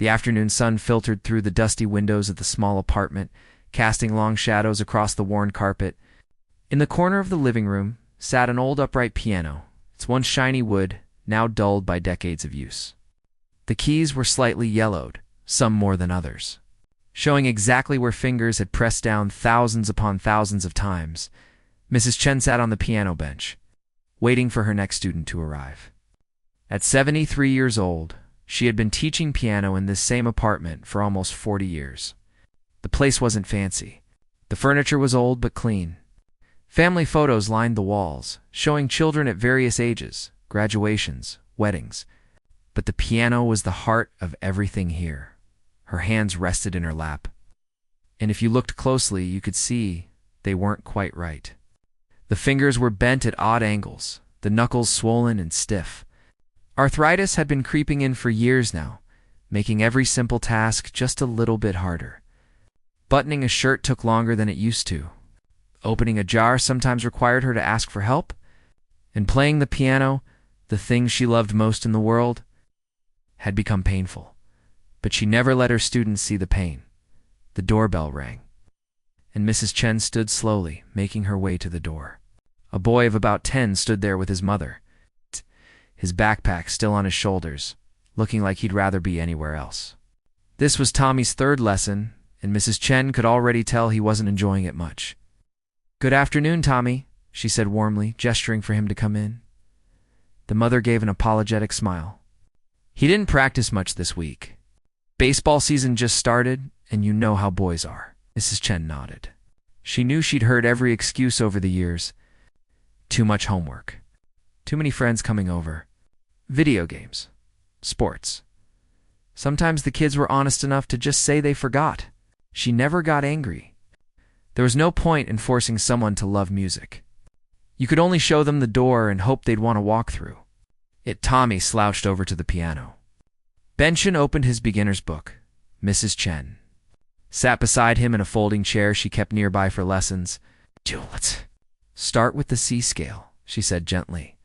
The afternoon sun filtered through the dusty windows of the small apartment, casting long shadows across the worn carpet. In the corner of the living room sat an old upright piano, its once shiny wood now dulled by decades of use. The keys were slightly yellowed, some more than others, showing exactly where fingers had pressed down thousands upon thousands of times. Mrs. Chen sat on the piano bench, waiting for her next student to arrive. At 73 years old, she had been teaching piano in this same apartment for almost 40 years. The place wasn't fancy. The furniture was old but clean. Family photos lined the walls, showing children at various ages, graduations, weddings. But the piano was the heart of everything here. Her hands rested in her lap. And if you looked closely, you could see they weren't quite right. The fingers were bent at odd angles, the knuckles swollen and stiff. Arthritis had been creeping in for years now, making every simple task just a little bit harder. Buttoning a shirt took longer than it used to. Opening a jar sometimes required her to ask for help. And playing the piano, the thing she loved most in the world, had become painful. But she never let her students see the pain. The doorbell rang, and Mrs. Chen stood slowly, making her way to the door. A boy of about 10 stood there with his mother, his backpack still on his shoulders, looking like he'd rather be anywhere else. This was Tommy's third lesson, and Mrs. Chen could already tell he wasn't enjoying it much. "Good afternoon, Tommy," she said warmly, gesturing for him to come in. The mother gave an apologetic smile. "He didn't practice much this week. Baseball season just started, and you know how boys are." Mrs. Chen nodded. She knew she'd heard every excuse over the years. Too much homework. Too many friends coming over. Video games. Sports. Sometimes the kids were honest enough to just say they forgot. She never got angry. There was no point in forcing someone to love music. You could only show them the door and hope they'd want to walk through it. Tommy slouched over to the piano. Benchen opened his beginner's book. Mrs. Chen sat beside him in a folding chair she kept nearby for lessons. "Let's start with the C scale," she said gently.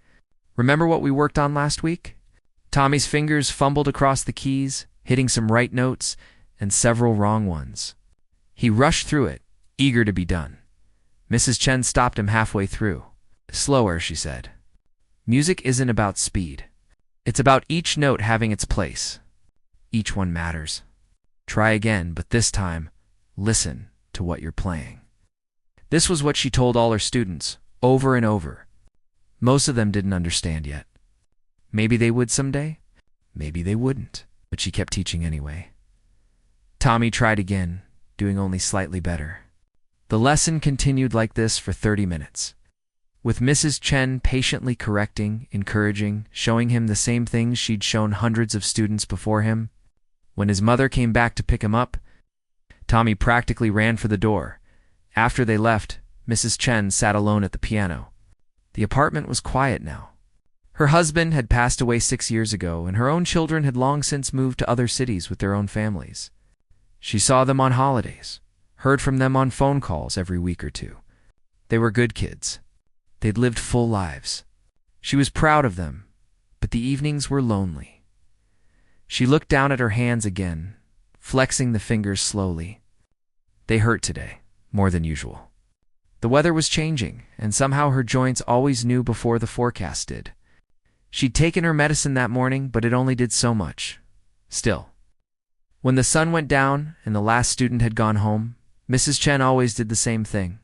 "Remember what we worked on last week?" Tommy's fingers fumbled across the keys, hitting some right notes and several wrong ones. He rushed through it, eager to be done. Mrs. Chen stopped him halfway through. "Slower," she said. "Music isn't about speed. It's about each note having its place. Each one matters. Try again, but this time, listen to what you're playing." This was what she told all her students, over and over. Most of them didn't understand yet. Maybe they would someday. Maybe they wouldn't. But she kept teaching anyway. Tommy tried again, doing only slightly better. The lesson continued like this for 30 minutes, with Mrs. Chen patiently correcting, encouraging, showing him the same things she'd shown hundreds of students before him. When his mother came back to pick him up, Tommy practically ran for the door. After they left, Mrs. Chen sat alone at the piano. The apartment was quiet now. Her husband had passed away 6 years ago, and her own children had long since moved to other cities with their own families. She saw them on holidays, heard from them on phone calls every week or two. They were good kids. They'd lived full lives. She was proud of them, but the evenings were lonely. She looked down at her hands again, flexing the fingers slowly. They hurt today, more than usual. The weather was changing, and somehow her joints always knew before the forecast did. She'd taken her medicine that morning, but it only did so much. Still, when the sun went down and the last student had gone home, Mrs. Chen always did the same thing.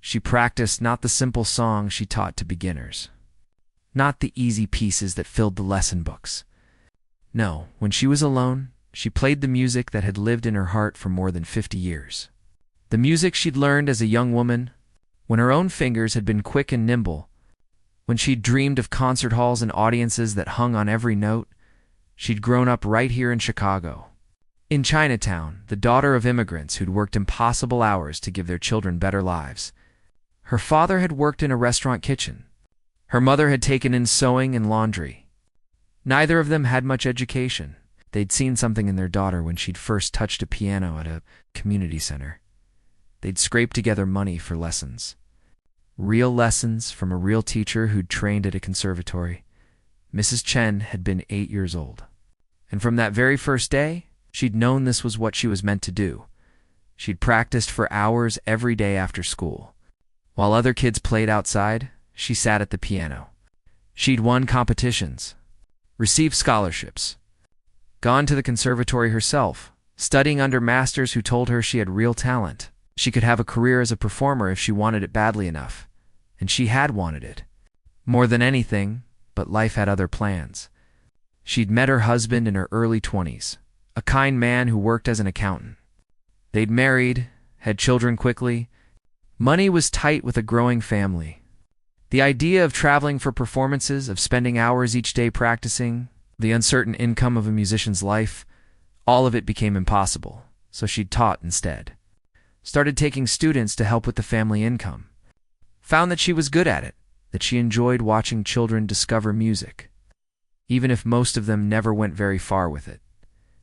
She practiced not the simple songs she taught to beginners, not the easy pieces that filled the lesson books. No, when she was alone, she played the music that had lived in her heart for more than 50 years. The music she'd learned as a young woman, when her own fingers had been quick and nimble, when she'd dreamed of concert halls and audiences that hung on every note. She'd grown up right here in Chicago. In Chinatown, the daughter of immigrants who'd worked impossible hours to give their children better lives. Her father had worked in a restaurant kitchen. Her mother had taken in sewing and laundry. Neither of them had much education. They'd seen something in their daughter when she'd first touched a piano at a community center. They'd scraped together money for lessons. Real lessons from a real teacher who'd trained at a conservatory. Mrs. Chen had been 8 years old. And from that very first day, She'd known this was what she was meant to do. She'd practiced for hours every day after school. While other kids played outside, she sat at the piano. She'd won competitions, received scholarships, gone to the conservatory herself, studying under masters who told her she had real talent. She could have a career as a performer if she wanted it badly enough. And she had wanted it. More than anything, but life had other plans. She'd met her husband in her early 20s, a kind man who worked as an accountant. They'd married, had children quickly. Money was tight with a growing family. The idea of traveling for performances, of spending hours each day practicing, the uncertain income of a musician's life, all of it became impossible, so she'd taught instead. Started taking students to help with the family income. Found that she was good at it, that she enjoyed watching children discover music, even if most of them never went very far with it.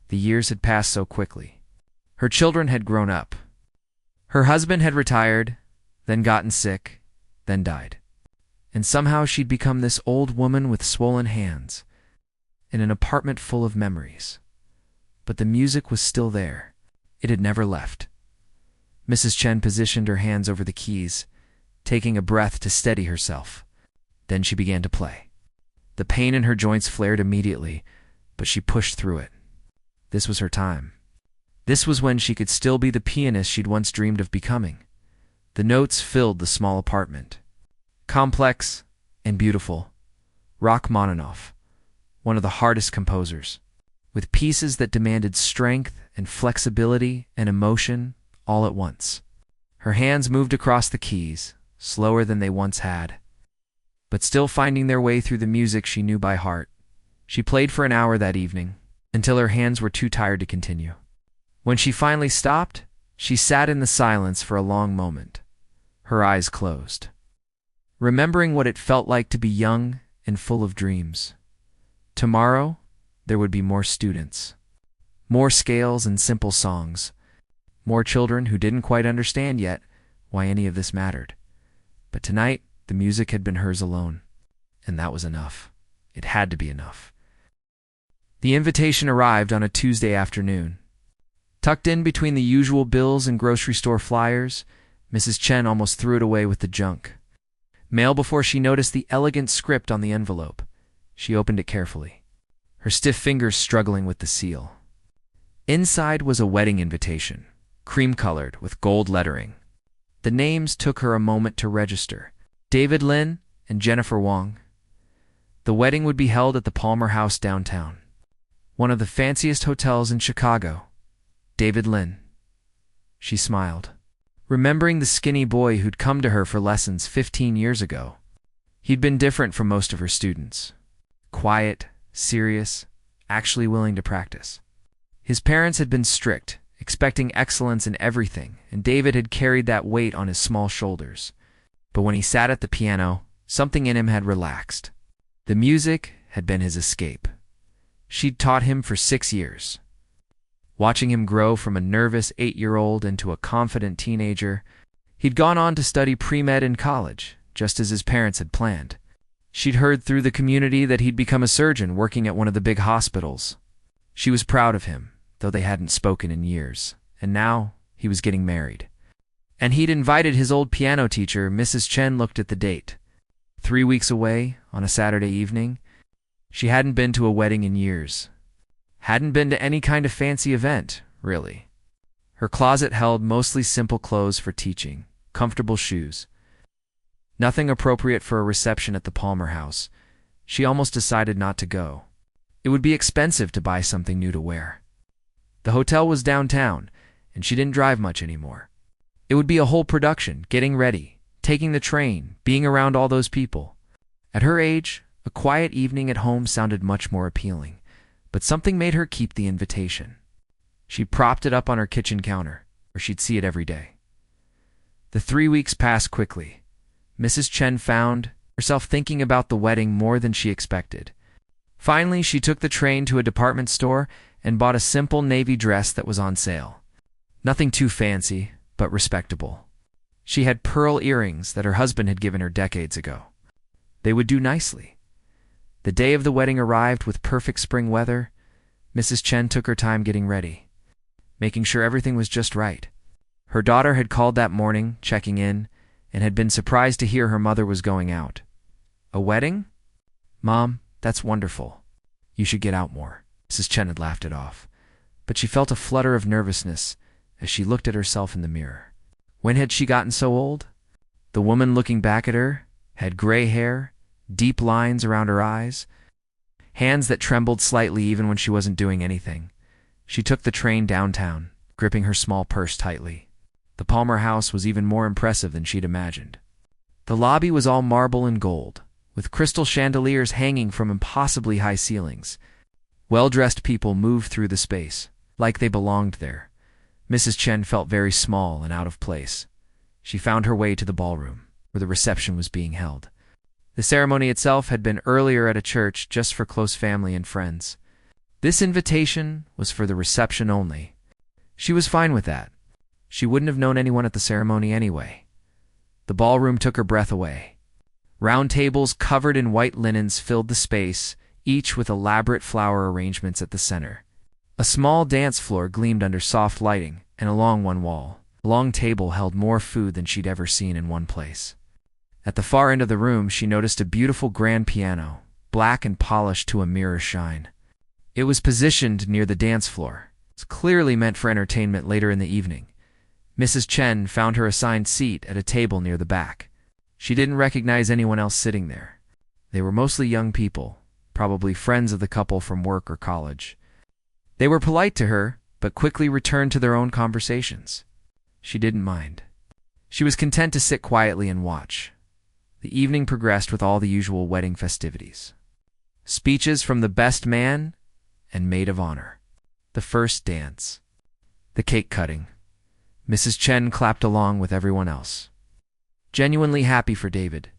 The years had passed so quickly. Her children had grown up. Her husband had retired, then gotten sick, then died. And somehow she'd become this old woman with swollen hands, in an apartment full of memories. But the music was still there. It had never left. Mrs. Chen positioned her hands over the keys, taking a breath to steady herself. Then she began to play. The pain in her joints flared immediately, but she pushed through it. This was her time. This was when she could still be the pianist she'd once dreamed of becoming. The notes filled the small apartment. Complex and beautiful. Rachmaninoff, one of the hardest composers, with pieces that demanded strength and flexibility and emotion all at once. Her hands moved across the keys, slower than they once had, but still finding their way through the music she knew by heart. She played for an hour that evening, until her hands were too tired to continue. When she finally stopped, she sat in the silence for a long moment, her eyes closed, remembering what it felt like to be young and full of dreams. Tomorrow, there would be more students, more scales and simple songs, more children who didn't quite understand yet why any of this mattered. But tonight, the music had been hers alone, and that was enough. It had to be enough. The invitation arrived on a Tuesday afternoon. Tucked in between the usual bills and grocery store flyers, Mrs. Chen almost threw it away with the junk. Mail before she noticed the elegant script on the envelope. She opened it carefully, her stiff fingers struggling with the seal. Inside was a wedding invitation, cream-colored with gold lettering. The names took her a moment to register: David Lin and Jennifer Wong. The wedding would be held at the Palmer House downtown, one of the fanciest hotels in Chicago. David Lin. She smiled, remembering the skinny boy who'd come to her for lessons 15 years ago. He'd been different from most of her students. Quiet, serious, actually willing to practice. His parents had been strict, expecting excellence in everything, and David had carried that weight on his small shoulders. But when he sat at the piano, something in him had relaxed. The music had been his escape. She'd taught him for 6 years. Watching him grow from a nervous 8-year-old into a confident teenager, he'd gone on to study pre-med in college, just as his parents had planned. She'd heard through the community that he'd become a surgeon working at one of the big hospitals. She was proud of him, though they hadn't spoken in years, and now he was getting married. And he'd invited his old piano teacher. Mrs. Chen looked at the date. 3 weeks away, on a Saturday evening. She hadn't been to a wedding in years. Hadn't been to any kind of fancy event, really. Her closet held mostly simple clothes for teaching, comfortable shoes. Nothing appropriate for a reception at the Palmer House. She almost decided not to go. It would be expensive to buy something new to wear. The hotel was downtown, and she didn't drive much anymore. It would be a whole production, getting ready, taking the train, being around all those people. At her age, a quiet evening at home sounded much more appealing, but something made her keep the invitation. She propped it up on her kitchen counter, where she'd see it every day. The 3 weeks passed quickly. Mrs. Chen found herself thinking about the wedding more than she expected. Finally, she took the train to a department store and bought a simple navy dress that was on sale. Nothing too fancy, but respectable. She had pearl earrings that her husband had given her decades ago. They would do nicely. The day of the wedding arrived with perfect spring weather. Mrs. Chen took her time getting ready, making sure everything was just right. Her daughter had called that morning, checking in, and had been surprised to hear her mother was going out. A wedding? Mom, that's wonderful. You should get out more. Mrs. Chen had laughed it off, but she felt a flutter of nervousness as she looked at herself in the mirror. When had she gotten so old? The woman looking back at her had gray hair, deep lines around her eyes, hands that trembled slightly even when she wasn't doing anything. She took the train downtown, gripping her small purse tightly. The Palmer house was even more impressive than she'd imagined. The lobby was all marble and gold, with crystal chandeliers hanging from impossibly high ceilings. Well-dressed people moved through the space, like they belonged there. Mrs. Chen felt very small and out of place. She found her way to the ballroom, where the reception was being held. The ceremony itself had been earlier at a church just for close family and friends. This invitation was for the reception only. She was fine with that. She wouldn't have known anyone at the ceremony anyway. The ballroom took her breath away. Round tables covered in white linens filled the space, each with elaborate flower arrangements at the center. A small dance floor gleamed under soft lighting, and along one wall, a long table held more food than she'd ever seen in one place. At the far end of the room, she noticed a beautiful grand piano, black and polished to a mirror shine. It was positioned near the dance floor. It's clearly meant for entertainment later in the evening. Mrs. Chen found her assigned seat at a table near the back. She didn't recognize anyone else sitting there. They were mostly young people, probably friends of the couple from work or college. They were polite to her, but quickly returned to their own conversations. She didn't mind. She was content to sit quietly and watch. The evening progressed with all the usual wedding festivities. Speeches from the best man and maid of honor. The first dance. The cake cutting. Mrs. Chen clapped along with everyone else. Genuinely happy for David.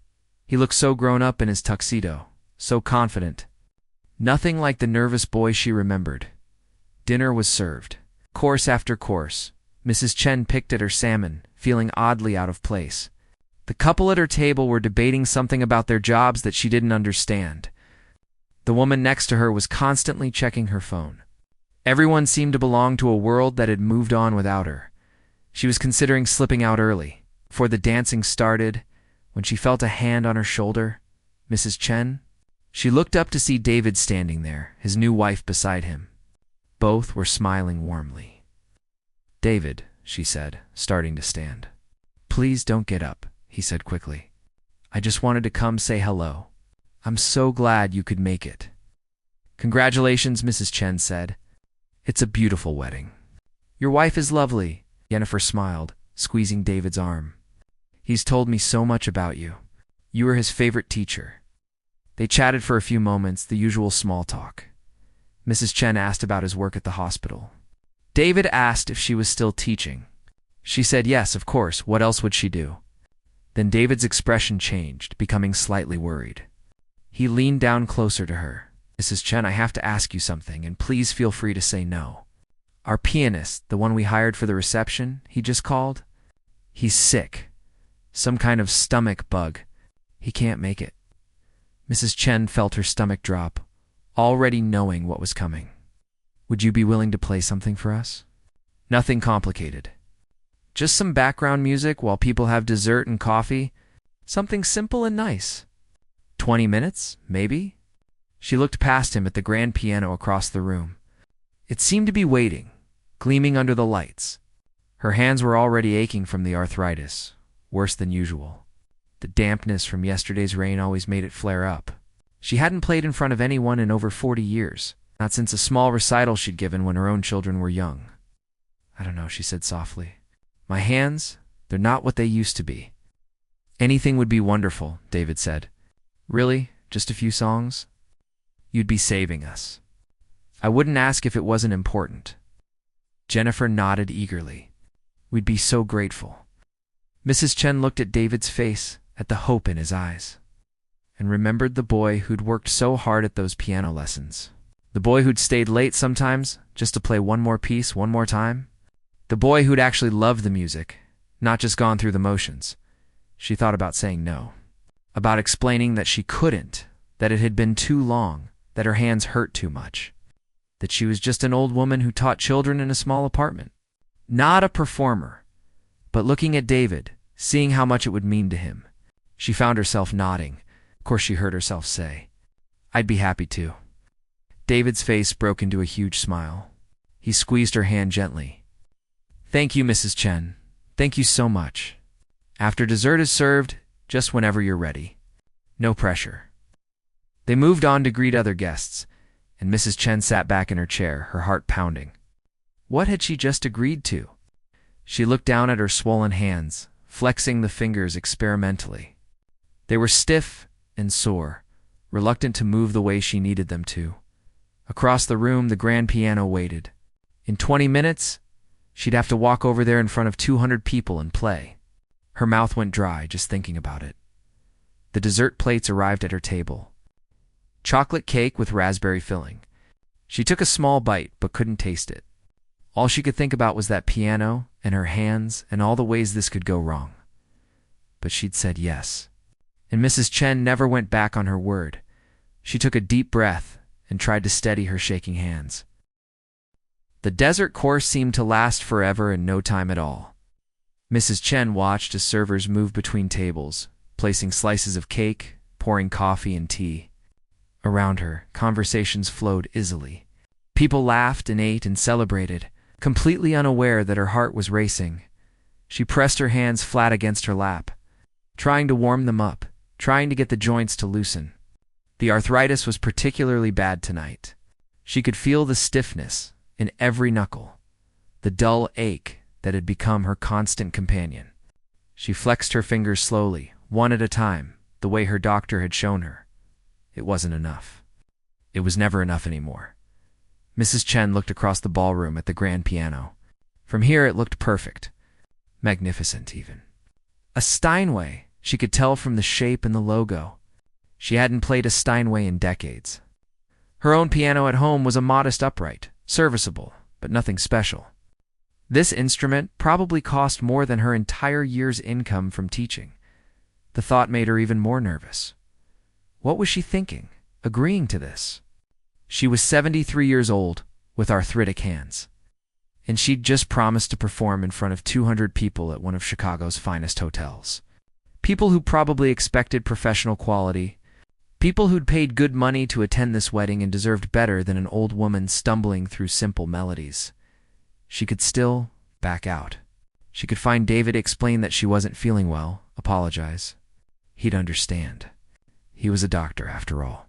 He looked so grown up in his tuxedo, so confident. Nothing like the nervous boy she remembered. Dinner was served. Course after course. Mrs. Chen picked at her salmon, feeling oddly out of place. The couple at her table were debating something about their jobs that she didn't understand. The woman next to her was constantly checking her phone. Everyone seemed to belong to a world that had moved on without her. She was considering slipping out early, before the dancing started, when she felt a hand on her shoulder. Mrs. Chen? She looked up to see David standing there, his new wife beside him. Both were smiling warmly. "David," she said, starting to stand. "Please don't get up," he said quickly. "I just wanted to come say hello. I'm so glad you could make it." "Congratulations," Mrs. Chen said. "It's a beautiful wedding." "Your wife is lovely," Jennifer smiled, squeezing David's arm. "He's told me so much about you. You were his favorite teacher." They chatted for a few moments, the usual small talk. Mrs. Chen asked about his work at the hospital. David asked if she was still teaching. She said yes, of course. What else would she do? Then David's expression changed, becoming slightly worried. He leaned down closer to her. "Mrs. Chen, I have to ask you something, and please feel free to say no. Our pianist, the one we hired for the reception, he just called. He's sick. Some kind of stomach bug. He can't make it." Mrs. Chen felt her stomach drop, already knowing what was coming. "Would you be willing to play something for us? Nothing complicated. Just some background music while people have dessert and coffee. Something simple and nice. 20 minutes, maybe?" She looked past him at the grand piano across the room. It seemed to be waiting, gleaming under the lights. Her hands were already aching from the arthritis, worse than usual. The dampness from yesterday's rain always made it flare up. She hadn't played in front of anyone in over 40 years, not since a small recital she'd given when her own children were young. "I don't know," she said softly. "My hands, they're not what they used to be." "Anything would be wonderful," David said. "Really? Just a few songs? You'd be saving us." "I wouldn't ask if it wasn't important." Jennifer nodded eagerly. "We'd be so grateful." Mrs. Chen looked at David's face, at the hope in his eyes, and remembered the boy who'd worked so hard at those piano lessons. The boy who'd stayed late sometimes, just to play one more piece one more time. The boy who'd actually loved the music, not just gone through the motions. She thought about saying no, about explaining that she couldn't, that it had been too long, that her hands hurt too much. that she was just an old woman who taught children in a small apartment. Not a performer, but looking at David, seeing how much it would mean to him. She found herself nodding. Of course, she heard herself say, "I'd be happy to." David's face broke into a huge smile. He squeezed her hand gently. "Thank you, Mrs. Chen. Thank you so much. After dessert is served, just whenever you're ready. No pressure." They moved on to greet other guests, and Mrs. Chen sat back in her chair, her heart pounding. What had she just agreed to? She looked down at her swollen hands, flexing the fingers experimentally. They were stiff and sore, reluctant to move the way she needed them to. Across the room, the grand piano waited. In 20 minutes, she'd have to walk over there in front of 200 people and play. Her mouth went dry just thinking about it. The dessert plates arrived at her table. Chocolate cake with raspberry filling. She took a small bite but couldn't taste it. All she could think about was that piano and her hands and all the ways this could go wrong. But she'd said yes. And Mrs. Chen never went back on her word. She took a deep breath and tried to steady her shaking hands. The dessert course seemed to last forever and no time at all. Mrs. Chen watched as servers moved between tables, placing slices of cake, pouring coffee and tea. Around her, conversations flowed easily. People laughed and ate and celebrated, completely unaware that her heart was racing. She pressed her hands flat against her lap, trying to warm them up, trying to get the joints to loosen. The arthritis was particularly bad tonight. She could feel the stiffness in every knuckle, the dull ache that had become her constant companion. She flexed her fingers slowly, one at a time, the way her doctor had shown her. It wasn't enough. It was never enough anymore. Mrs. Chen looked across the ballroom at the grand piano. From here it looked perfect. Magnificent, even. A Steinway, she could tell from the shape and the logo. She hadn't played a Steinway in decades. Her own piano at home was a modest upright, serviceable, but nothing special. This instrument probably cost more than her entire year's income from teaching. The thought made her even more nervous. What was she thinking, agreeing to this? She was 73 years old, with arthritic hands. And she'd just promised to perform in front of 200 people at one of Chicago's finest hotels. People who probably expected professional quality. People who'd paid good money to attend this wedding and deserved better than an old woman stumbling through simple melodies. She could still back out. She could find David, explain that she wasn't feeling well, apologize. He'd understand. He was a doctor, after all.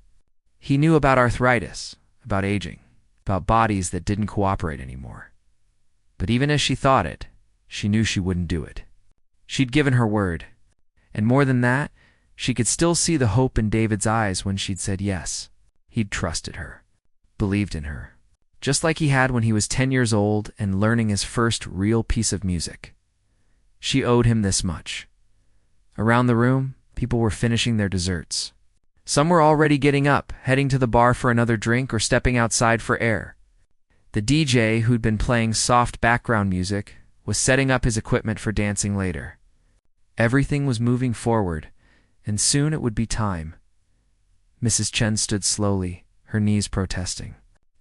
He knew about arthritis, about aging, about bodies that didn't cooperate anymore. But even as she thought it, she knew she wouldn't do it. She'd given her word. And more than that, she could still see the hope in David's eyes when she'd said yes. He'd trusted her, believed in her, just like he had when he was 10 years old and learning his first real piece of music. She owed him this much. Around the room, people were finishing their desserts. Some were already getting up, heading to the bar for another drink or stepping outside for air. The DJ, who'd been playing soft background music, was setting up his equipment for dancing later. Everything was moving forward, and soon it would be time. Mrs. Chen stood slowly, her knees protesting.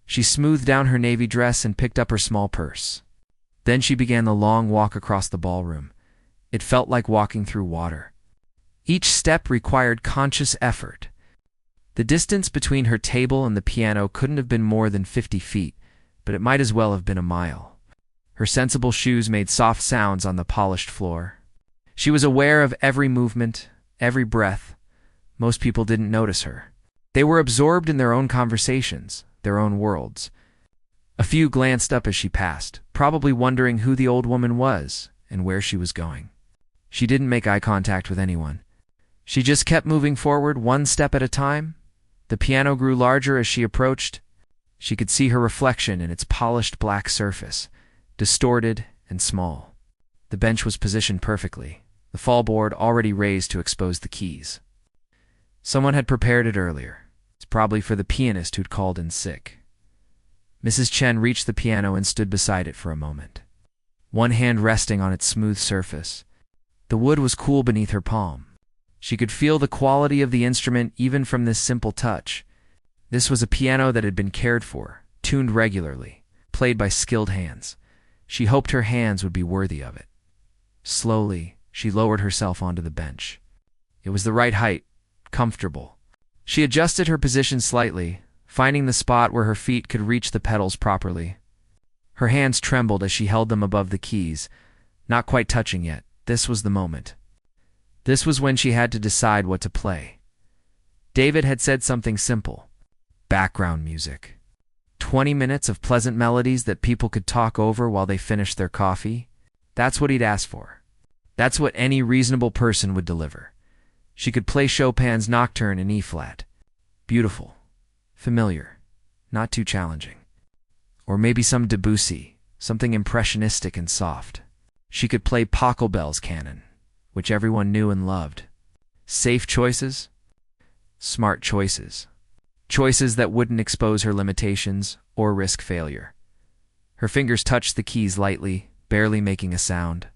She smoothed down her navy dress and picked up her small purse. Then she began the long walk across the ballroom. It felt like walking through water. Each step required conscious effort. The distance between her table and the piano couldn't have been more than 50 feet, but it might as well have been a mile. Her sensible shoes made soft sounds on the polished floor. She was aware of every movement, every breath. Most people didn't notice her. They were absorbed in their own conversations, their own worlds. A few glanced up as she passed, probably wondering who the old woman was and where she was going. She didn't make eye contact with anyone. She just kept moving forward one step at a time. The piano grew larger as she approached. She could see her reflection in its polished black surface, distorted and small. The bench was positioned perfectly, the fallboard already raised to expose the keys. Someone had prepared it earlier. It's probably for the pianist who'd called in sick. Mrs. Chen reached the piano and stood beside it for a moment, one hand resting on its smooth surface. The wood was cool beneath her palm. She could feel the quality of the instrument even from this simple touch. This was a piano that had been cared for, tuned regularly, played by skilled hands. She hoped her hands would be worthy of it. Slowly, she lowered herself onto the bench. It was the right height, comfortable. She adjusted her position slightly, finding the spot where her feet could reach the pedals properly. Her hands trembled as she held them above the keys, not quite touching yet. This was the moment. This was when she had to decide what to play. David had said something simple. Background music. 20 minutes of pleasant melodies that people could talk over while they finished their coffee. That's what he'd asked for. That's what any reasonable person would deliver. She could play Chopin's Nocturne in E-flat. Beautiful. Familiar. Not too challenging. Or maybe some Debussy, something impressionistic and soft. She could play Pachelbel's Canon, which everyone knew and loved. Safe choices? Smart choices. Choices that wouldn't expose her limitations or risk failure. Her fingers touched the keys lightly, barely making a sound.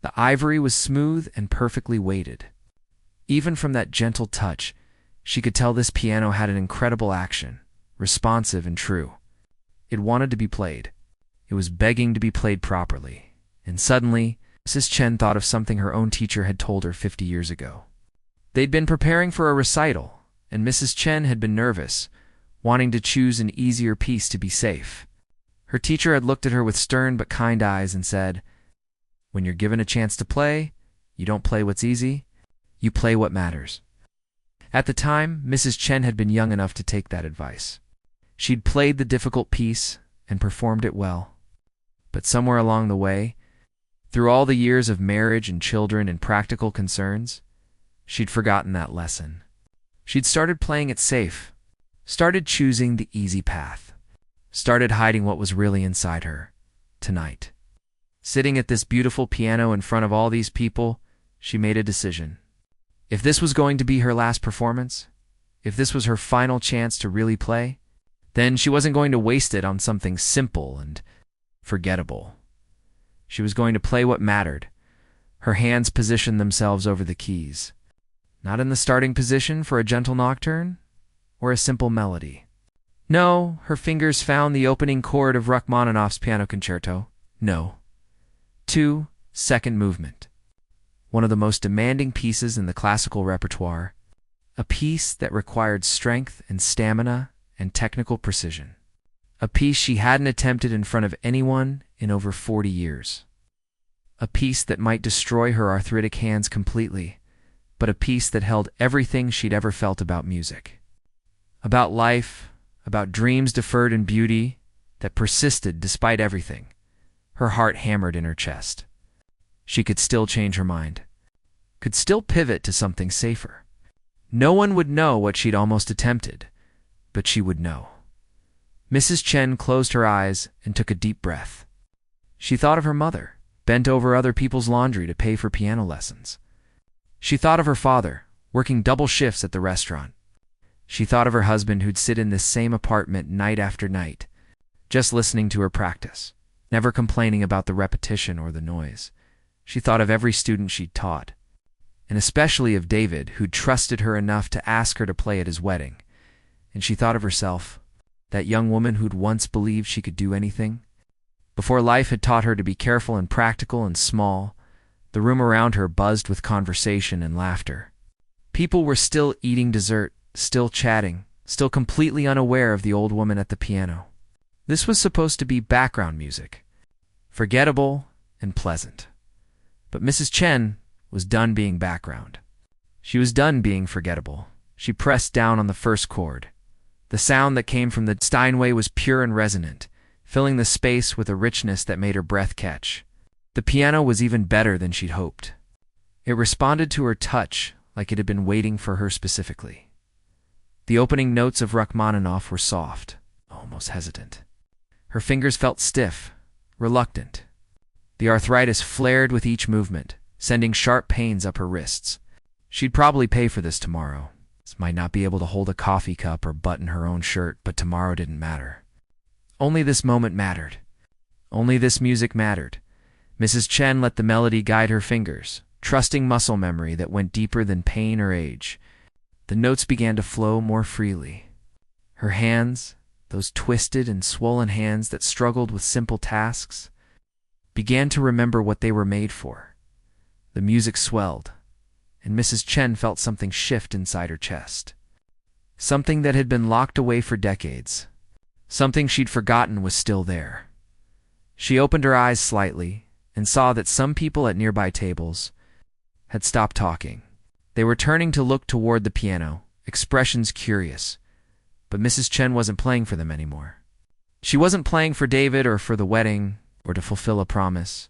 The ivory was smooth and perfectly weighted. Even from that gentle touch, she could tell this piano had an incredible action, responsive and true. It wanted to be played. It was begging to be played properly. And suddenly, Mrs. Chen thought of something her own teacher had told her 50 years ago. They'd been preparing for a recital, and Mrs. Chen had been nervous, wanting to choose an easier piece to be safe. Her teacher had looked at her with stern but kind eyes and said, "When you're given a chance to play, you don't play what's easy, you play what matters." At the time, Mrs. Chen had been young enough to take that advice. She'd played the difficult piece and performed it well. But somewhere along the way, through all the years of marriage and children and practical concerns, she'd forgotten that lesson. She'd started playing it safe, started choosing the easy path, started hiding what was really inside her. Tonight, sitting at this beautiful piano in front of all these people, she made a decision. If this was going to be her last performance, if this was her final chance to really play, then she wasn't going to waste it on something simple and forgettable. She was going to play what mattered. Her hands positioned themselves over the keys, not in the starting position for a gentle nocturne or a simple melody. No, her fingers found the opening chord of Rachmaninoff's piano concerto. No. 2, second movement. One of the most demanding pieces in the classical repertoire, a piece that required strength and stamina and technical precision. A piece she hadn't attempted in front of anyone in over 40 years. A piece that might destroy her arthritic hands completely, but a piece that held everything she'd ever felt about music. About life, about dreams deferred and beauty that persisted despite everything. Her heart hammered in her chest. She could still change her mind, could still pivot to something safer. No one would know what she'd almost attempted, but she would know. Mrs. Chen closed her eyes and took a deep breath. She thought of her mother, bent over other people's laundry to pay for piano lessons. She thought of her father, working double shifts at the restaurant. She thought of her husband who'd sit in this same apartment night after night, just listening to her practice, never complaining about the repetition or the noise. She thought of every student she'd taught, and especially of David, who'd trusted her enough to ask her to play at his wedding. And she thought of herself, that young woman who'd once believed she could do anything. Before life had taught her to be careful and practical and small, the room around her buzzed with conversation and laughter. People were still eating dessert, still chatting, still completely unaware of the old woman at the piano. This was supposed to be background music, forgettable and pleasant. But Mrs. Chen was done being background. She was done being forgettable. She pressed down on the first chord. The sound that came from the Steinway was pure and resonant, filling the space with a richness that made her breath catch. The piano was even better than she'd hoped. It responded to her touch like it had been waiting for her specifically. The opening notes of Rachmaninoff were soft, almost hesitant. Her fingers felt stiff, reluctant. The arthritis flared with each movement, sending sharp pains up her wrists. She'd probably pay for this tomorrow. Might not be able to hold a coffee cup or button her own shirt, but tomorrow didn't matter. Only this moment mattered. Only this music mattered. Mrs. Chen let the melody guide her fingers, trusting muscle memory that went deeper than pain or age. The notes began to flow more freely. Her hands, those twisted and swollen hands that struggled with simple tasks, began to remember what they were made for. The music swelled, and Mrs. Chen felt something shift inside her chest. Something that had been locked away for decades. Something she'd forgotten was still there. She opened her eyes slightly and saw that some people at nearby tables had stopped talking. They were turning to look toward the piano, expressions curious, but Mrs. Chen wasn't playing for them anymore. She wasn't playing for David or for the wedding or to fulfill a promise.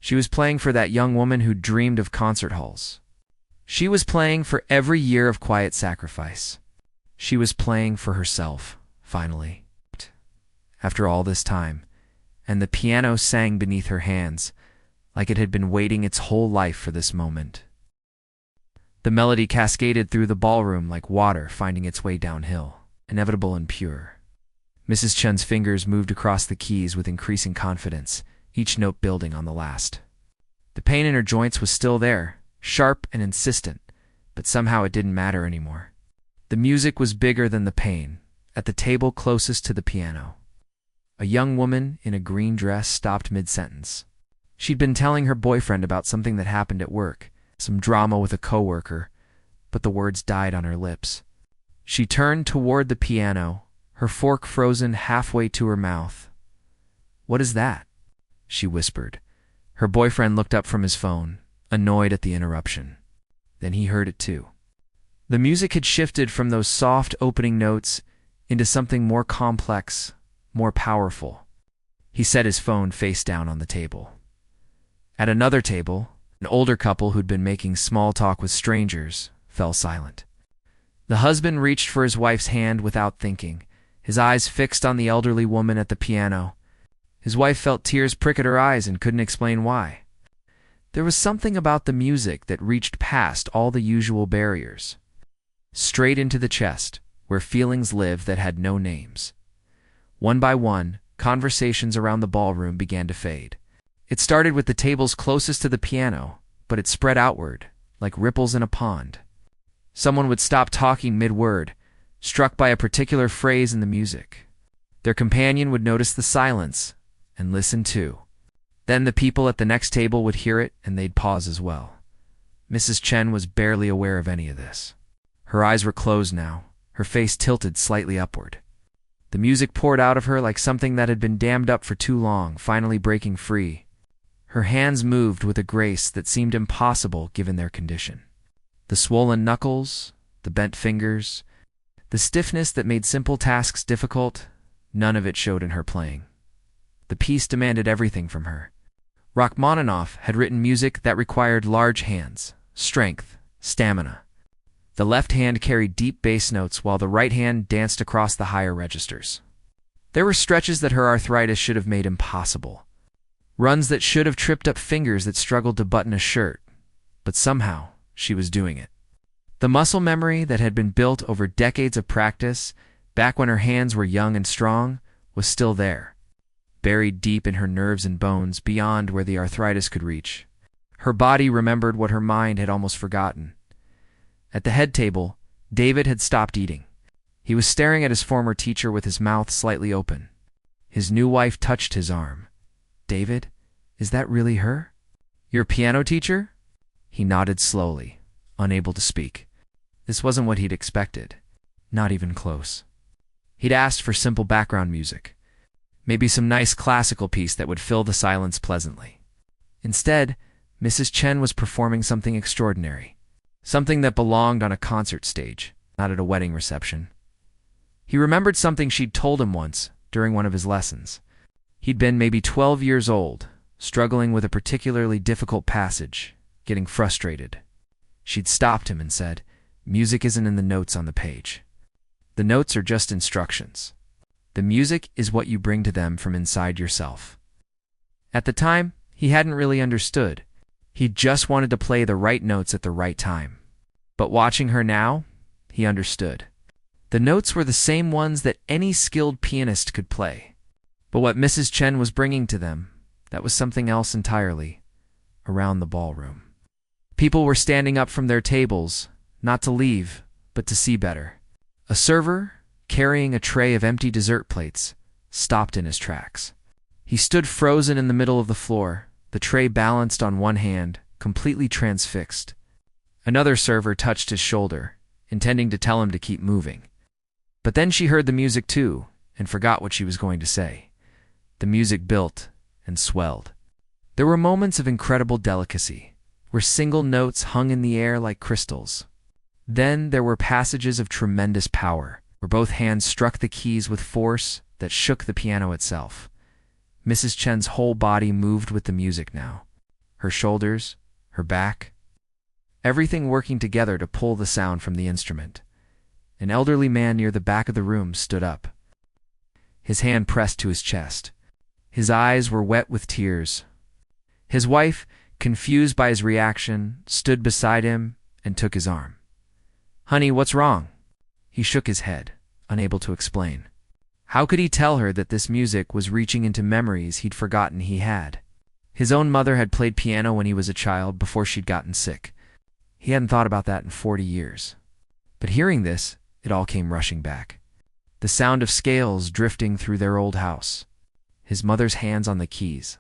She was playing for that young woman who dreamed of concert halls. She was playing for every year of quiet sacrifice. She was playing for herself, finally. After all this time, and the piano sang beneath her hands, like it had been waiting its whole life for this moment. The melody cascaded through the ballroom like water finding its way downhill, inevitable and pure. Mrs. Chen's fingers moved across the keys with increasing confidence, each note building on the last. The pain in her joints was still there, sharp and insistent, but somehow it didn't matter anymore. The music was bigger than the pain. At the table closest to the piano, a young woman in a green dress stopped mid-sentence. She'd been telling her boyfriend about something that happened at work, some drama with a coworker, but the words died on her lips. She turned toward the piano, her fork frozen halfway to her mouth. "What is that?" she whispered. Her boyfriend looked up from his phone, annoyed at the interruption. Then he heard it too. The music had shifted from those soft opening notes into something more complex, more powerful. He set his phone face down on the table. At another table, an older couple who'd been making small talk with strangers fell silent. The husband reached for his wife's hand without thinking, his eyes fixed on the elderly woman at the piano. His wife felt tears prick at her eyes and couldn't explain why. There was something about the music that reached past all the usual barriers, straight into the chest, where feelings live that had no names. One by one, conversations around the ballroom began to fade. It started with the tables closest to the piano, but it spread outward, like ripples in a pond. Someone would stop talking mid-word, struck by a particular phrase in the music. Their companion would notice the silence and listen too. Then the people at the next table would hear it and they'd pause as well. Mrs. Chen was barely aware of any of this. Her eyes were closed now, her face tilted slightly upward. The music poured out of her like something that had been dammed up for too long, finally breaking free. Her hands moved with a grace that seemed impossible given their condition. The swollen knuckles, the bent fingers, the stiffness that made simple tasks difficult, none of it showed in her playing. The piece demanded everything from her. Rachmaninoff had written music that required large hands, strength, stamina. The left hand carried deep bass notes while the right hand danced across the higher registers. There were stretches that her arthritis should have made impossible. Runs that should have tripped up fingers that struggled to button a shirt. But somehow, she was doing it. The muscle memory that had been built over decades of practice, back when her hands were young and strong, was still there, buried deep in her nerves and bones beyond where the arthritis could reach. Her body remembered what her mind had almost forgotten. At the head table, David had stopped eating. He was staring at his former teacher with his mouth slightly open. His new wife touched his arm. "David, is that really her? Your piano teacher?" He nodded slowly, unable to speak. This wasn't what he'd expected. Not even close. He'd asked for simple background music. Maybe some nice classical piece that would fill the silence pleasantly. Instead, Mrs. Chen was performing something extraordinary. Something that belonged on a concert stage, not at a wedding reception. He remembered something she'd told him once during one of his lessons. He'd been maybe 12 years old, struggling with a particularly difficult passage, getting frustrated. She'd stopped him and said, "Music isn't in the notes on the page. The notes are just instructions. The music is what you bring to them from inside yourself." At the time, he hadn't really understood. He just wanted to play the right notes at the right time. But watching her now, he understood. The notes were the same ones that any skilled pianist could play. But what Mrs. Chen was bringing to them, that was something else entirely, around the ballroom. People were standing up from their tables, not to leave, but to see better. A server, carrying a tray of empty dessert plates, stopped in his tracks. He stood frozen in the middle of the floor, the tray balanced on one hand, completely transfixed. Another server touched his shoulder, intending to tell him to keep moving. But then she heard the music too, and forgot what she was going to say. The music built and swelled. There were moments of incredible delicacy, where single notes hung in the air like crystals. Then there were passages of tremendous power, where both hands struck the keys with force that shook the piano itself. Mrs. Chen's whole body moved with the music now. Her shoulders, her back, everything working together to pull the sound from the instrument. An elderly man near the back of the room stood up. His hand pressed to his chest. His eyes were wet with tears. His wife, confused by his reaction, stood beside him and took his arm. "Honey, what's wrong?" He shook his head, unable to explain. How could he tell her that this music was reaching into memories he'd forgotten he had? His own mother had played piano when he was a child before she'd gotten sick. He hadn't thought about that in 40 years. But hearing this, it all came rushing back. The sound of scales drifting through their old house. His mother's hands on the keys.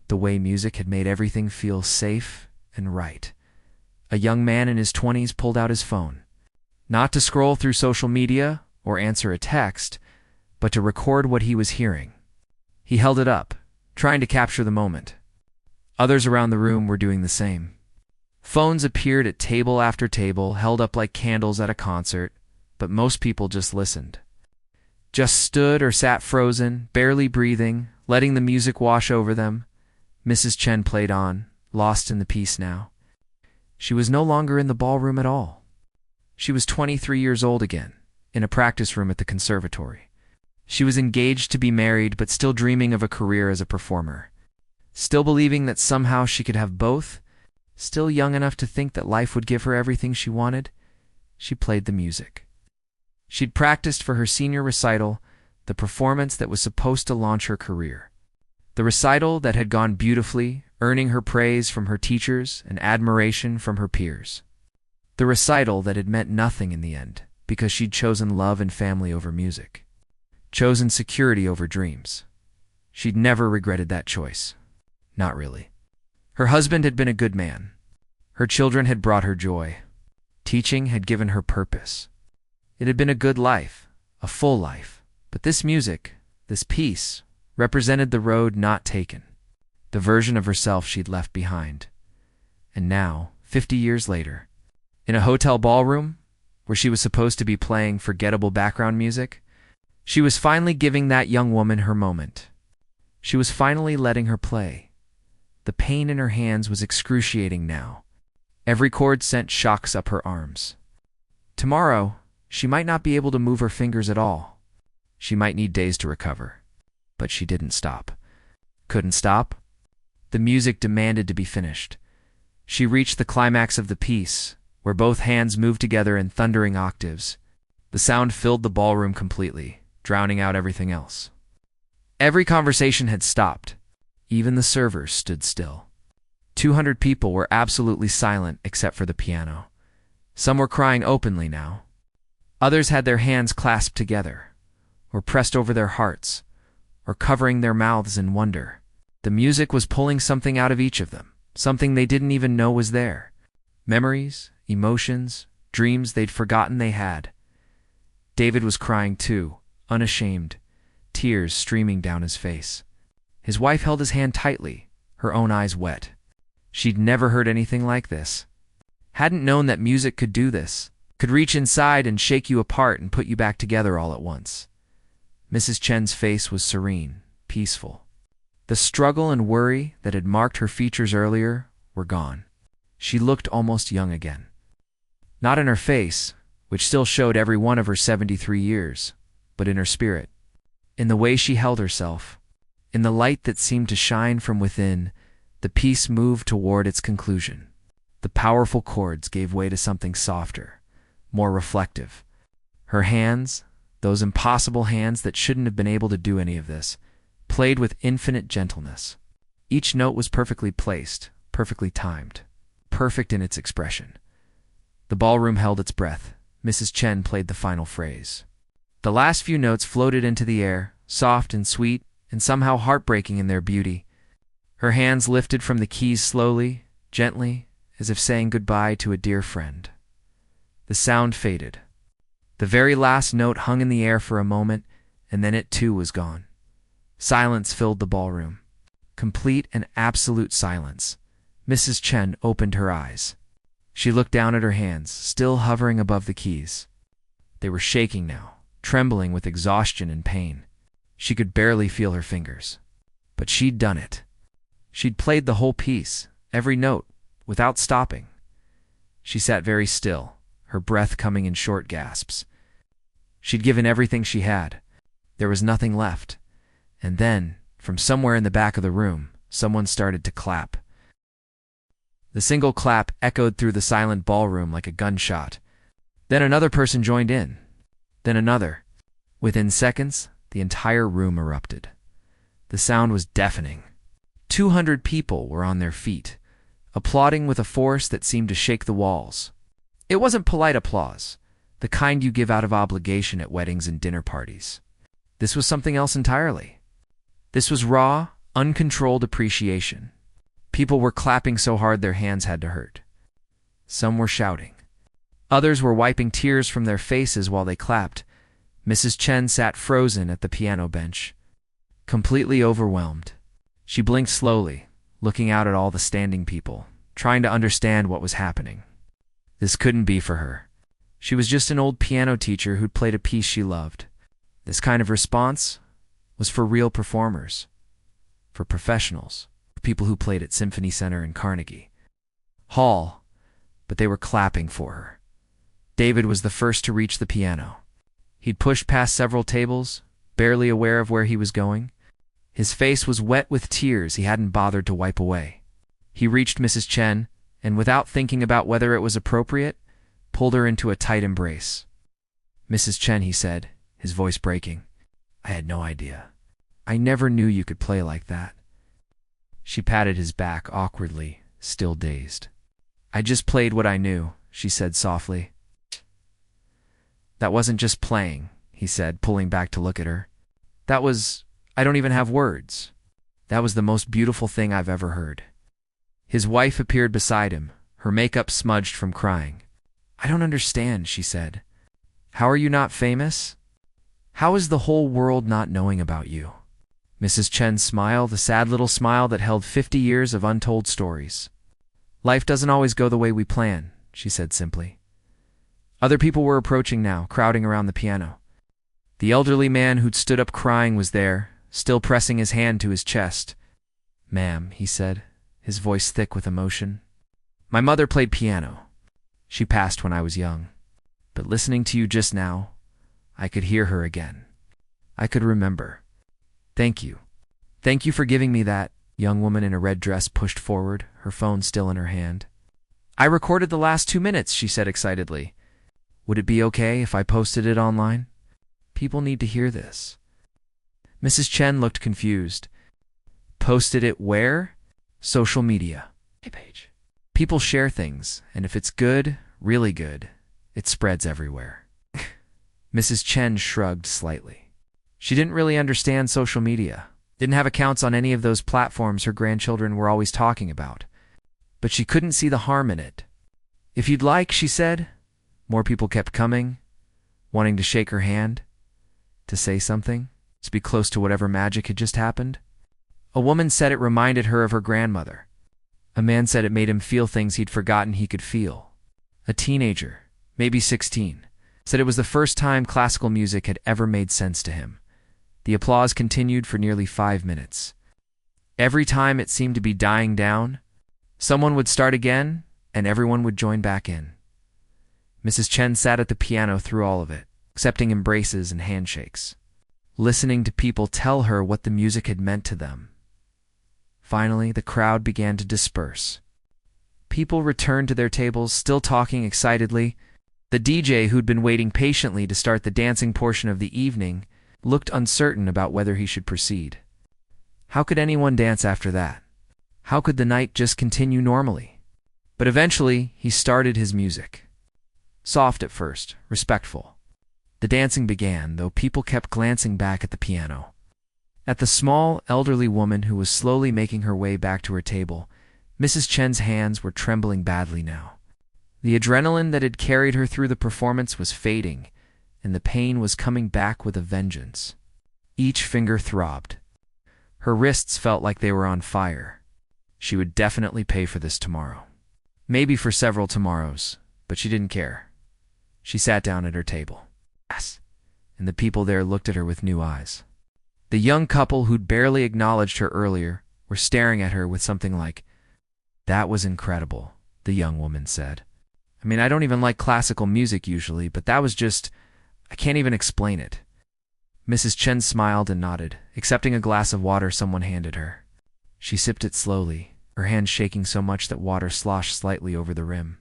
The way music had made everything feel safe and right. A young man in his 20s pulled out his phone. Not to scroll through social media or answer a text, but to record what he was hearing. He held it up, trying to capture the moment. Others around the room were doing the same. Phones appeared at table after table, held up like candles at a concert, but most people just listened. Just stood or sat frozen, barely breathing, letting the music wash over them. Mrs. Chen played on, lost in the piece now. She was no longer in the ballroom at all. She was 23 years old again, in a practice room at the conservatory. She was engaged to be married, but still dreaming of a career as a performer. Still believing that somehow she could have both. Still young enough to think that life would give her everything she wanted. She played the music. She'd practiced for her senior recital, the performance that was supposed to launch her career. The recital that had gone beautifully, earning her praise from her teachers and admiration from her peers. The recital that had meant nothing in the end, because she'd chosen love and family over music. Chosen security over dreams. She'd never regretted that choice. Not really. Her husband had been a good man. Her children had brought her joy. Teaching had given her purpose. It had been a good life, a full life. But this music, this piece, represented the road not taken, the version of herself she'd left behind. And now, 50 years later, in a hotel ballroom, where she was supposed to be playing forgettable background music, she was finally giving that young woman her moment. She was finally letting her play. The pain in her hands was excruciating now. Every chord sent shocks up her arms. Tomorrow, she might not be able to move her fingers at all. She might need days to recover. But she didn't stop. Couldn't stop? The music demanded to be finished. She reached the climax of the piece, where both hands moved together in thundering octaves. The sound filled the ballroom completely, drowning out everything else. Every conversation had stopped. Even the servers stood still. 200 people were absolutely silent except for the piano. Some were crying openly now. Others had their hands clasped together, or pressed over their hearts, or covering their mouths in wonder. The music was pulling something out of each of them, something they didn't even know was there. Memories, emotions, dreams they'd forgotten they had. David was crying too, unashamed, tears streaming down his face. His wife held his hand tightly, her own eyes wet. She'd never heard anything like this. Hadn't known that music could do this, could reach inside and shake you apart and put you back together all at once. Mrs. Chen's face was serene, peaceful. The struggle and worry that had marked her features earlier were gone. She looked almost young again. Not in her face, which still showed every one of her 73 years, but in her spirit. In the way she held herself. In the light that seemed to shine from within, the piece moved toward its conclusion. The powerful chords gave way to something softer, more reflective. Her hands, those impossible hands that shouldn't have been able to do any of this, played with infinite gentleness. Each note was perfectly placed, perfectly timed, perfect in its expression. The ballroom held its breath. Mrs. Chen played the final phrase. The last few notes floated into the air, soft and sweet, and somehow heartbreaking in their beauty. Her hands lifted from the keys slowly, gently, as if saying goodbye to a dear friend. The sound faded. The very last note hung in the air for a moment, and then it too was gone. Silence filled the ballroom. Complete and absolute silence. Mrs. Chen opened her eyes. She looked down at her hands, still hovering above the keys. They were shaking now, trembling with exhaustion and pain. She could barely feel her fingers. But she'd done it. She'd played the whole piece, every note, without stopping. She sat very still, her breath coming in short gasps. She'd given everything she had. There was nothing left. And then, from somewhere in the back of the room, someone started to clap. The single clap echoed through the silent ballroom like a gunshot. Then another person joined in. Then another. Within seconds, the entire room erupted. The sound was deafening. 200 people were on their feet, applauding with a force that seemed to shake the walls. It wasn't polite applause, the kind you give out of obligation at weddings and dinner parties. This was something else entirely. This was raw, uncontrolled appreciation. People were clapping so hard their hands had to hurt. Some were shouting. Others were wiping tears from their faces while they clapped. Mrs. Chen sat frozen at the piano bench, completely overwhelmed. She blinked slowly, looking out at all the standing people, trying to understand what was happening. This couldn't be for her. She was just an old piano teacher who'd played a piece she loved. This kind of response was for real performers, for professionals, for people who played at Symphony Center and Carnegie Hall, but they were clapping for her. David was the first to reach the piano. He'd pushed past several tables, barely aware of where he was going. His face was wet with tears he hadn't bothered to wipe away. He reached Mrs. Chen, and without thinking about whether it was appropriate, pulled her into a tight embrace. "Mrs. Chen," he said, his voice breaking, "I had no idea. I never knew you could play like that." She patted his back awkwardly, still dazed. "I just played what I knew," she said softly. "That wasn't just playing," he said, pulling back to look at her. I don't even have words. That was the most beautiful thing I've ever heard." His wife appeared beside him, her makeup smudged from crying. "I don't understand," she said. "How are you not famous? How is the whole world not knowing about you?" Mrs. Chen smiled, a sad little smile that held 50 years of untold stories. "Life doesn't always go the way we plan," she said simply. Other people were approaching now, crowding around the piano. The elderly man who'd stood up crying was there, still pressing his hand to his chest. "Ma'am," he said, his voice thick with emotion. "My mother played piano. She passed when I was young. But listening to you just now, I could hear her again. I could remember. Thank you. Thank you for giving me that." Young woman in a red dress pushed forward, her phone still in her hand. "I recorded the last 2 minutes," she said excitedly. "Would it be okay if I posted it online? People need to hear this." Mrs. Chen looked confused. "Posted it where?" "Social media. Page. People share things, and if it's good, really good, it spreads everywhere." Mrs. Chen shrugged slightly. She didn't really understand social media, didn't have accounts on any of those platforms her grandchildren were always talking about. But she couldn't see the harm in it. "If you'd like," she said. More people kept coming, wanting to shake her hand, to say something, to be close to whatever magic had just happened. A woman said it reminded her of her grandmother. A man said it made him feel things he'd forgotten he could feel. A teenager, maybe 16, said it was the first time classical music had ever made sense to him. The applause continued for nearly 5 minutes. Every time it seemed to be dying down, someone would start again, and everyone would join back in. Mrs. Chen sat at the piano through all of it, accepting embraces and handshakes, listening to people tell her what the music had meant to them. Finally, the crowd began to disperse. People returned to their tables, still talking excitedly. The DJ, who'd been waiting patiently to start the dancing portion of the evening, looked uncertain about whether he should proceed. How could anyone dance after that? How could the night just continue normally? But eventually, he started his music. Soft at first, respectful. The dancing began, though people kept glancing back at the piano. At the small, elderly woman who was slowly making her way back to her table, Mrs. Chen's hands were trembling badly now. The adrenaline that had carried her through the performance was fading, and the pain was coming back with a vengeance. Each finger throbbed. Her wrists felt like they were on fire. She would definitely pay for this tomorrow. Maybe for several tomorrows, but she didn't care. She sat down at her table. Yes. And the people there looked at her with new eyes. The young couple who'd barely acknowledged her earlier were staring at her with something like, "That was incredible," the young woman said. "I mean, I don't even like classical music usually, but that was just, I can't even explain it." Mrs. Chen smiled and nodded, accepting a glass of water someone handed her. She sipped it slowly, her hand shaking so much that water sloshed slightly over the rim.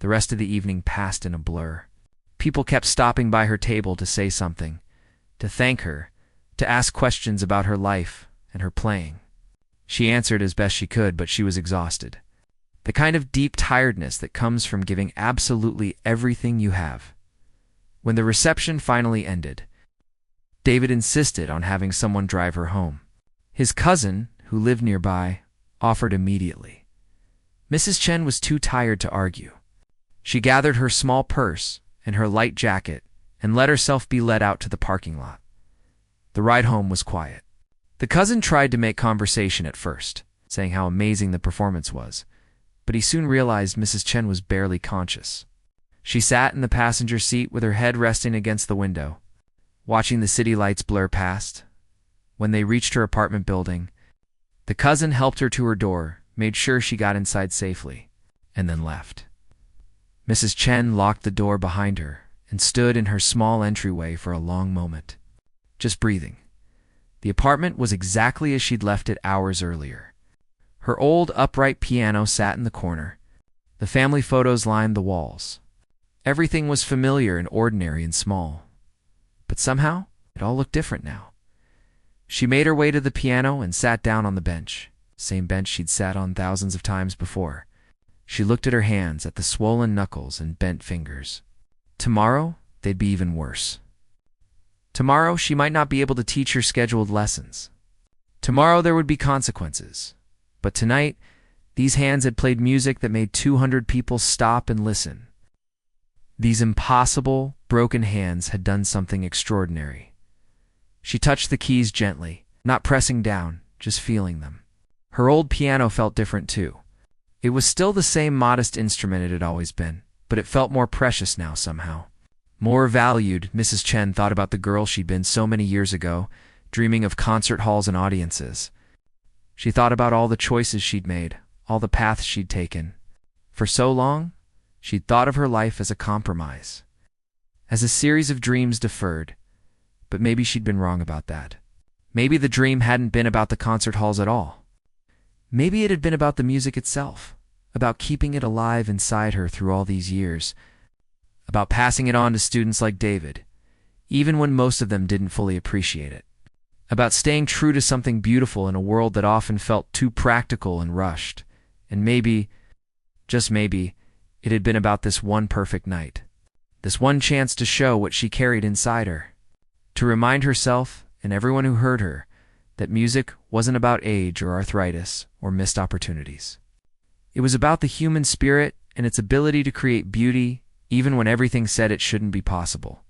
The rest of the evening passed in a blur. People kept stopping by her table to say something, to thank her, to ask questions about her life and her playing. She answered as best she could, but she was exhausted. The kind of deep tiredness that comes from giving absolutely everything you have. When the reception finally ended, David insisted on having someone drive her home. His cousin, who lived nearby, offered immediately. Mrs. Chen was too tired to argue. She gathered her small purse and her light jacket and let herself be led out to the parking lot. The ride home was quiet. The cousin tried to make conversation at first, saying how amazing the performance was, but he soon realized Mrs. Chen was barely conscious. She sat in the passenger seat with her head resting against the window, watching the city lights blur past. When they reached her apartment building, the cousin helped her to her door, made sure she got inside safely, and then left. Mrs. Chen locked the door behind her and stood in her small entryway for a long moment, just breathing. The apartment was exactly as she'd left it hours earlier. Her old upright piano sat in the corner. The family photos lined the walls. Everything was familiar and ordinary and small. But somehow, it all looked different now. She made her way to the piano and sat down on the bench, same bench she'd sat on thousands of times before. She looked at her hands, at the swollen knuckles and bent fingers. Tomorrow, they'd be even worse. Tomorrow, she might not be able to teach her scheduled lessons. Tomorrow, there would be consequences. But tonight, these hands had played music that made 200 people stop and listen. These impossible, broken hands had done something extraordinary. She touched the keys gently, not pressing down, just feeling them. Her old piano felt different too. It was still the same modest instrument it had always been, but it felt more precious now somehow. More valued. Mrs. Chen thought about the girl she'd been so many years ago, dreaming of concert halls and audiences. She thought about all the choices she'd made, all the paths she'd taken. For so long, she'd thought of her life as a compromise, as a series of dreams deferred. But maybe she'd been wrong about that. Maybe the dream hadn't been about the concert halls at all. Maybe it had been about the music itself, about keeping it alive inside her through all these years, about passing it on to students like David, even when most of them didn't fully appreciate it, about staying true to something beautiful in a world that often felt too practical and rushed. And maybe, just maybe, it had been about this one perfect night, this one chance to show what she carried inside her, to remind herself and everyone who heard her that music wasn't about age or arthritis or missed opportunities. It was about the human spirit and its ability to create beauty even when everything said it shouldn't be possible.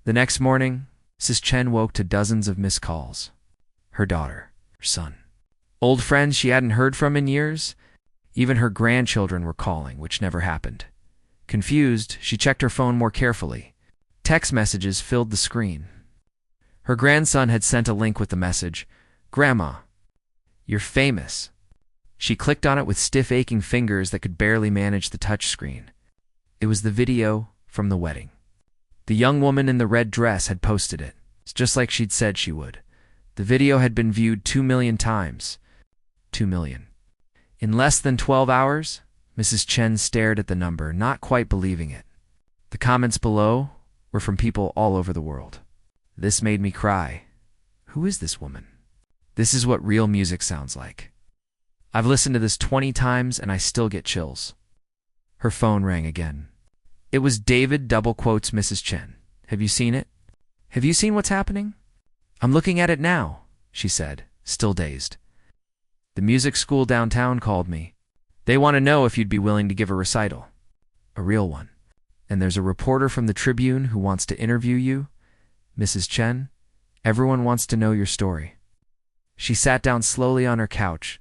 The next morning, Mrs. Chen woke to dozens of missed calls. Her daughter, her son, old friends she hadn't heard from in years. Even her grandchildren were calling, which never happened. Confused, she checked her phone more carefully. Text messages filled the screen. Her grandson had sent a link with the message, "Grandma, you're famous." She clicked on it with stiff, aching fingers that could barely manage the touch screen. It was the video from the wedding. The young woman in the red dress had posted it. It's just like she'd said she would. The video had been viewed 2 million times. 2 million. In less than 12 hours, Mrs. Chen stared at the number, not quite believing it. The comments below were from people all over the world. "This made me cry. Who is this woman? This is what real music sounds like. I've listened to this 20 times and I still get chills." Her phone rang again. It was David, double quotes Mrs. Chen. "Have you seen it? Have you seen what's happening?" "I'm looking at it now," she said, still dazed. "The music school downtown called me. They want to know if you'd be willing to give a recital. A real one. And there's a reporter from the Tribune who wants to interview you, Mrs. Chen. Everyone wants to know your story." She sat down slowly on her couch,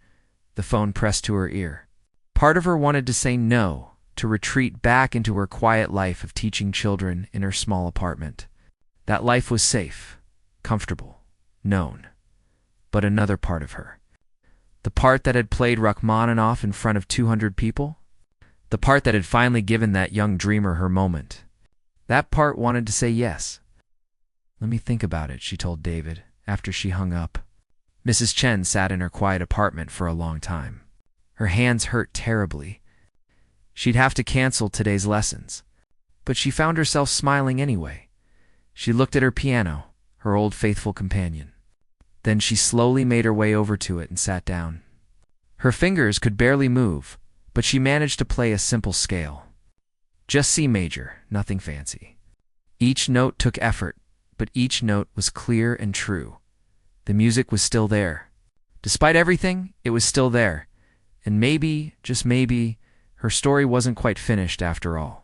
the phone pressed to her ear. Part of her wanted to say no, to retreat back into her quiet life of teaching children in her small apartment. That life was safe, comfortable, known. But another part of her, the part that had played Rachmaninoff in front of 200 people, the part that had finally given that young dreamer her moment, that part wanted to say yes. "Let me think about it," she told David, after she hung up. Mrs. Chen sat in her quiet apartment for a long time. Her hands hurt terribly. She'd have to cancel today's lessons. But she found herself smiling anyway. She looked at her piano, her old faithful companion. Then she slowly made her way over to it and sat down. Her fingers could barely move, but she managed to play a simple scale. Just C major, nothing fancy. Each note took effort, but each note was clear and true. The music was still there. Despite everything, it was still there. And maybe, just maybe, her story wasn't quite finished after all.